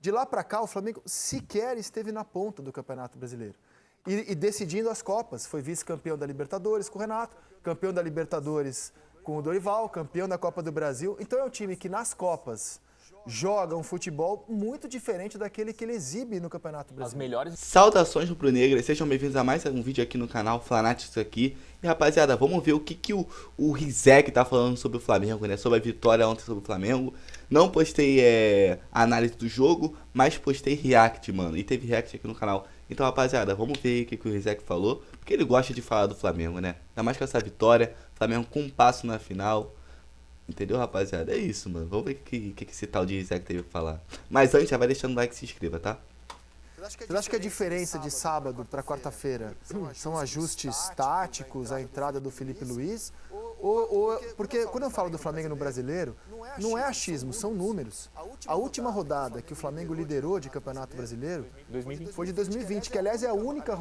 De lá para cá, o Flamengo sequer esteve na ponta do Campeonato Brasileiro. E decidindo as Copas. Foi vice-campeão da Libertadores com o Renato, campeão da Libertadores com o Dorival, campeão da Copa do Brasil. Então é um time que nas Copas joga um futebol muito diferente daquele que ele exibe no Campeonato Brasileiro. As melhores... Saudações rubro-negras, sejam bem-vindos a mais um vídeo aqui no canal Flanáticos aqui. E rapaziada, vamos ver o que o Rizek tá falando sobre o Flamengo, né? Sobre a vitória ontem sobre o Flamengo. Não postei análise do jogo, mas postei react, mano. E teve react aqui no canal. Então, rapaziada, vamos ver o que o Rizek falou. Porque ele gosta de falar do Flamengo, né? Ainda mais com essa vitória. Flamengo com um passo na final. Entendeu, rapaziada? É isso, mano. Vamos ver o que esse tal de Rizek teve pra falar. Mas antes, já vai deixando o like e se inscreva, tá? Você acha que a diferença de sábado para quarta-feira são ajustes táticos, a entrada do Felipe Luiz? Porque quando eu falo do Flamengo no Brasileiro, não é achismo, são números. A última rodada que o Flamengo liderou de Campeonato Brasileiro 2020. foi de 2020, que aliás é a única...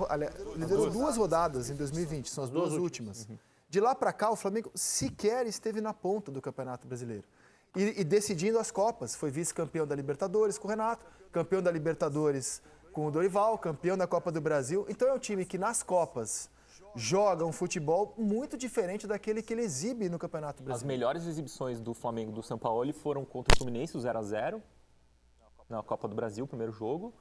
Liderou 2 rodadas em 2020, são as 2 últimas. De lá para cá, o Flamengo sequer esteve na ponta do Campeonato Brasileiro. E decidindo as Copas. Foi vice-campeão da Libertadores com o Renato, campeão da Libertadores com o Dorival, campeão da Copa do Brasil. Então é um time que nas Copas joga um futebol muito diferente daquele que ele exibe no Campeonato Brasileiro. As melhores exibições do Flamengo do Sampaoli foram contra o Fluminense, o 0x0, na Copa do Brasil, o primeiro jogo.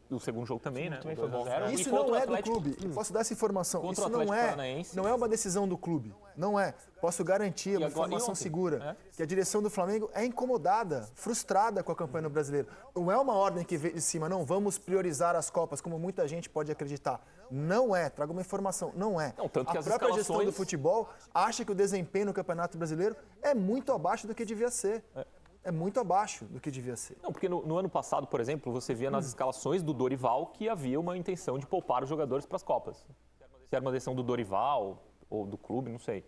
O segundo jogo também, né? Também foi bom. Isso não é do clube. Posso dar essa informação. Isso não é uma decisão do clube. Não é. Posso garantir uma informação segura. Que a direção do Flamengo é incomodada, frustrada com a campanha no Brasileiro. Não é uma ordem que veio de cima, não. Vamos priorizar as Copas, como muita gente pode acreditar. Não é. Trago uma informação. Não é. Não, tanto que a própria gestão do futebol acha que o desempenho no Campeonato Brasileiro é muito abaixo do que devia ser. É muito abaixo do que devia ser. Não, porque no ano passado, por exemplo, você via nas escalações do Dorival que havia uma intenção de poupar os jogadores para as Copas. Se era uma decisão do Dorival ou do clube, não sei.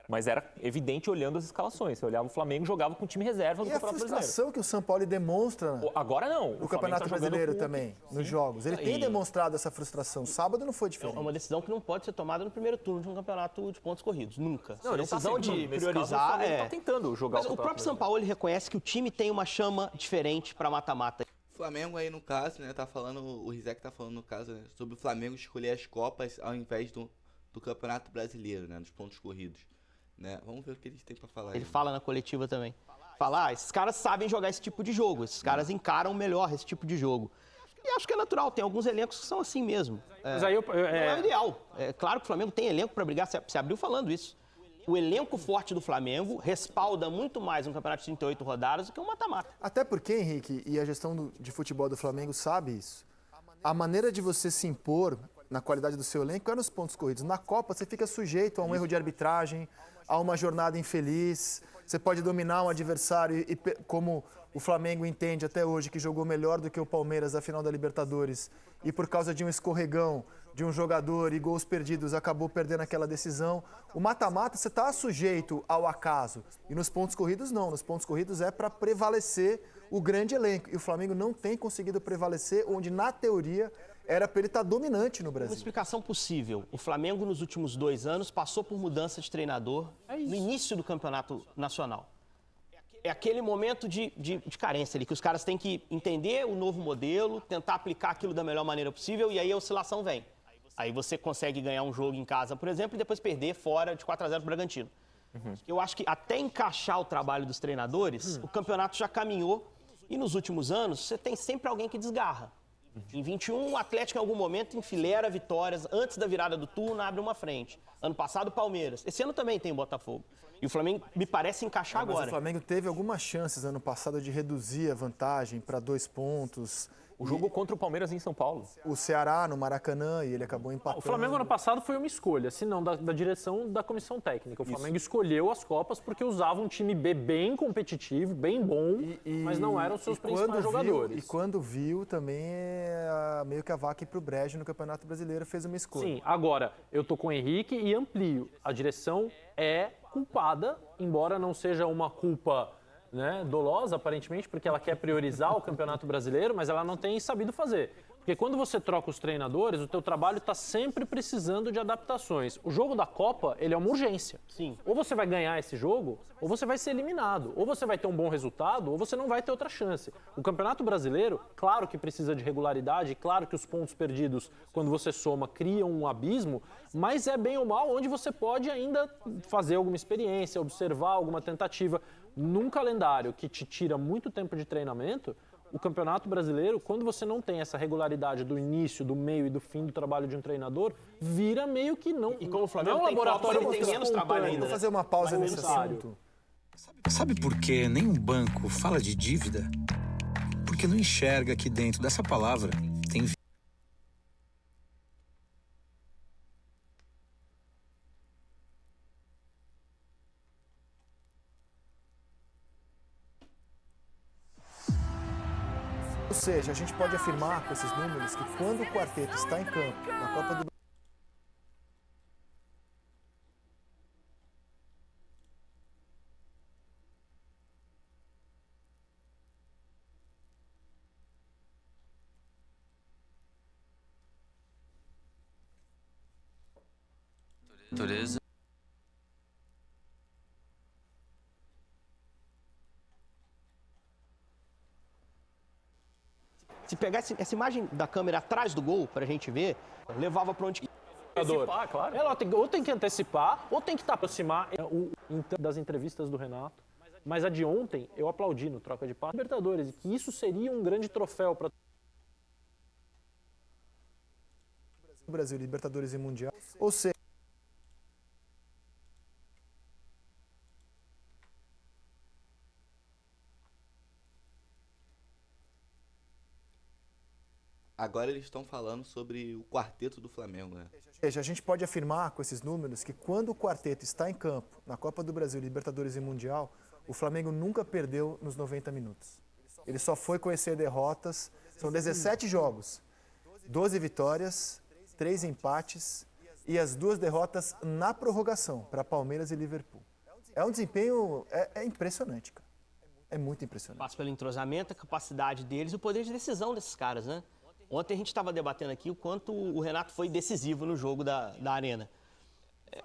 Mas era evidente olhando as escalações. Você olhava o Flamengo, jogava com o time reserva do Campeonato Brasileiro. E a frustração que o Sampaoli demonstra agora não. no Campeonato Brasileiro também, nos jogos. Ele tem demonstrado essa frustração. Sábado não foi diferente. É uma decisão que não pode ser tomada no primeiro turno de um campeonato de pontos corridos. Nunca. Não, a decisão de priorizar tá tentando jogar. Mas o próprio Sampaoli reconhece que o time tem uma chama diferente para mata-mata. O Flamengo aí, no caso, né, tá falando, o Rizek tá falando, no caso, né, sobre o Flamengo escolher as Copas ao invés do Campeonato Brasileiro, né, dos pontos corridos. Né? Vamos ver o que eles têm pra falar. Ele fala na coletiva também. Fala, esses caras sabem jogar esse tipo de jogo, esses caras encaram melhor esse tipo de jogo. E acho que é natural, tem alguns elencos que são assim mesmo. Mas aí não é ideal. É claro que o Flamengo tem elenco para brigar, você abriu falando isso. O elenco forte do Flamengo respalda muito mais um campeonato de 38 rodadas do que um mata-mata. Até porque, Henrique, e a gestão de futebol do Flamengo sabe isso. A maneira de você se impor na qualidade do seu elenco é nos pontos corridos. Na Copa, você fica sujeito a um erro de arbitragem, a uma jornada infeliz. Você pode dominar um adversário e como o Flamengo entende até hoje que jogou melhor do que o Palmeiras na final da Libertadores e por causa de um escorregão de um jogador e gols perdidos acabou perdendo aquela decisão. O mata-mata você está sujeito ao acaso e nos pontos corridos não. Nos pontos corridos é para prevalecer o grande elenco e o Flamengo não tem conseguido prevalecer onde na teoria era para ele estar dominante no Brasil. Uma explicação possível. O Flamengo, nos últimos 2 anos, passou por mudança de treinador no início do campeonato nacional. É aquele momento de carência ali, que os caras têm que entender o novo modelo, tentar aplicar aquilo da melhor maneira possível, e aí a oscilação vem. Aí você consegue ganhar um jogo em casa, por exemplo, e depois perder fora de 4x0 para o Bragantino. Eu acho que até encaixar o trabalho dos treinadores, o campeonato já caminhou, e nos últimos anos você tem sempre alguém que desgarra. Em 21, o Atlético, em algum momento, enfileira vitórias. Antes da virada do turno, abre uma frente. Ano passado, o Palmeiras. Esse ano também tem o Botafogo. E o Flamengo me parece encaixar agora. Mas o Flamengo teve algumas chances ano passado de reduzir a vantagem para 2 pontos. O jogo contra o Palmeiras em São Paulo. O Ceará no Maracanã e ele acabou empatando. O Flamengo ano passado foi uma escolha, se não da direção da comissão técnica. O Flamengo escolheu as Copas porque usava um time B bem competitivo, bem bom, mas não eram os seus principais jogadores. E quando viu também meio que a vaca ir pro brejo no Campeonato Brasileiro fez uma escolha. Sim, agora eu tô com o Henrique e amplio. A direção é culpada, embora não seja uma culpa né, dolosa, aparentemente, porque ela quer priorizar o Campeonato Brasileiro, mas ela não tem sabido fazer. Porque quando você troca os treinadores, o teu trabalho está sempre precisando de adaptações. O jogo da Copa, ele é uma urgência. Sim. Ou você vai ganhar esse jogo, ou você vai ser eliminado. Ou você vai ter um bom resultado, ou você não vai ter outra chance. O Campeonato Brasileiro, claro que precisa de regularidade, claro que os pontos perdidos, quando você soma, criam um abismo, mas é bem ou mal onde você pode ainda fazer alguma experiência, observar alguma tentativa. Num calendário que te tira muito tempo de treinamento, o Campeonato Brasileiro, quando você não tem essa regularidade do início, do meio e do fim do trabalho de um treinador, vira meio que não. E como o Flamengo não é um tem laboratório Copa, ele tem menos trabalho ainda. Vou fazer uma pausa nesse assunto. Sabe por que nenhum banco fala de dívida? Porque não enxerga que dentro dessa palavra tem Ou seja, a gente pode afirmar com esses números que quando o quarteto está em campo na Copa do natureza. Se pegar essa imagem da câmera atrás do gol, pra gente ver, levava pra onde... Antecipar, claro. Ela ou tem que antecipar, ou tem que aproximar das entrevistas do Renato. Mas a de ontem, eu aplaudi no troca de passe. Libertadores, e que isso seria um grande troféu para o Brasil, Libertadores e Mundial. Ou seja, Agora eles estão falando sobre o quarteto do Flamengo, né? a gente pode afirmar com esses números que quando o quarteto está em campo na Copa do Brasil, Libertadores e Mundial, o Flamengo nunca perdeu nos 90 minutos. Ele só foi conhecer derrotas. São 17 jogos, 12 vitórias, 3 empates e as 2 derrotas na prorrogação para Palmeiras e Liverpool. É um desempenho impressionante, cara. É muito impressionante. Passa pelo entrosamento, a capacidade deles e o poder de decisão desses caras, né? Ontem a gente estava debatendo aqui o quanto o Renato foi decisivo no jogo da Arena.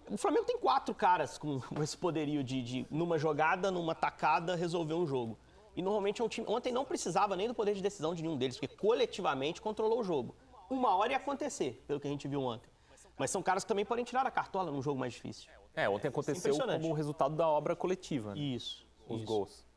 O Flamengo tem 4 caras com esse poderio de numa jogada, numa tacada, resolver um jogo. E normalmente é um time... Ontem não precisava nem do poder de decisão de nenhum deles, porque coletivamente controlou o jogo. Uma hora ia acontecer, pelo que a gente viu ontem. Mas são caras que também podem tirar a cartola num jogo mais difícil. Ontem aconteceu Impressionante. como resultado da obra coletiva, né? Isso. Os gols.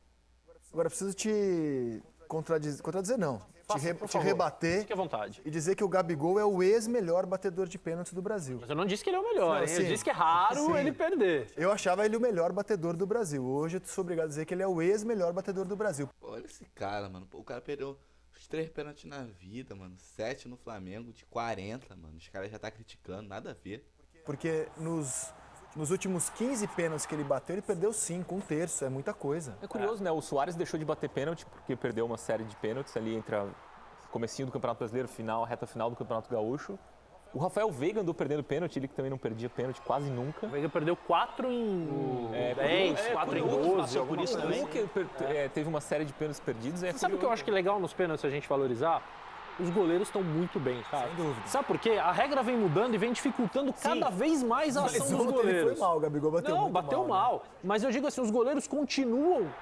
Agora, preciso te contradizer não. por Te favor. rebater Fique à vontade. e dizer que o Gabigol é o ex-melhor batedor de pênaltis do Brasil. Mas eu não disse que ele é o melhor, Não, hein? sim. Eu disse que é raro Sim. ele perder. Eu achava ele o melhor batedor do Brasil. Hoje eu sou obrigado a dizer que ele é o ex-melhor batedor do Brasil. Olha esse cara, mano. Pô, o cara perdeu os 3 pênaltis na vida, mano. 7 no Flamengo, de 40, mano. Os caras já tá criticando, nada a ver. Porque nos últimos 15 pênaltis que ele bateu, ele perdeu 5, 1/3. É muita coisa. É curioso, né? O Suárez deixou de bater pênalti porque perdeu uma série de pênaltis ali entre o comecinho do Campeonato Brasileiro, a reta final do Campeonato Gaúcho. O Rafael Veiga andou perdendo pênalti, ele que também não perdia pênalti quase nunca. O Veiga perdeu 4 em 10, 4 em 12. Passou por isso também. Um que teve uma série de pênaltis perdidos. Sabe o que eu acho que é legal nos pênaltis a gente valorizar? Os goleiros estão muito bem, cara. Sem dúvida. Sabe por quê? A regra vem mudando e vem dificultando cada vez mais a ação Mas dos ontem ele goleiros. foi mal, o Gabigol bateu Não, muito bateu mal. mal. Mas eu digo assim, os goleiros continuam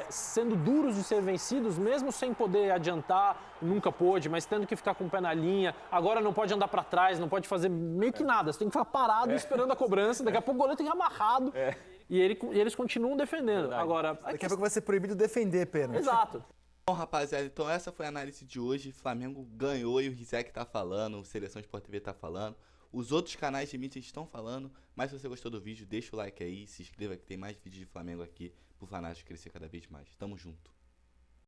sendo duros de ser vencidos, mesmo sem poder adiantar, nunca pôde, mas tendo que ficar com o pé na linha. Agora não pode andar pra trás, não pode fazer meio que nada. Você tem que ficar parado esperando a cobrança. Daqui a pouco o goleiro tem que ir amarrado. E eles continuam defendendo. Agora, Daqui a pouco vai ser proibido defender pênalti. exato. Bom, rapaziada, então essa foi a análise de hoje. Flamengo ganhou e o Rizek tá falando, o Seleção Sport TV tá falando. Os outros canais de mídia estão falando. Mas se você gostou do vídeo, deixa o like aí, se inscreva que tem mais vídeos de Flamengo aqui pro Fanático crescer cada vez mais. Tamo junto.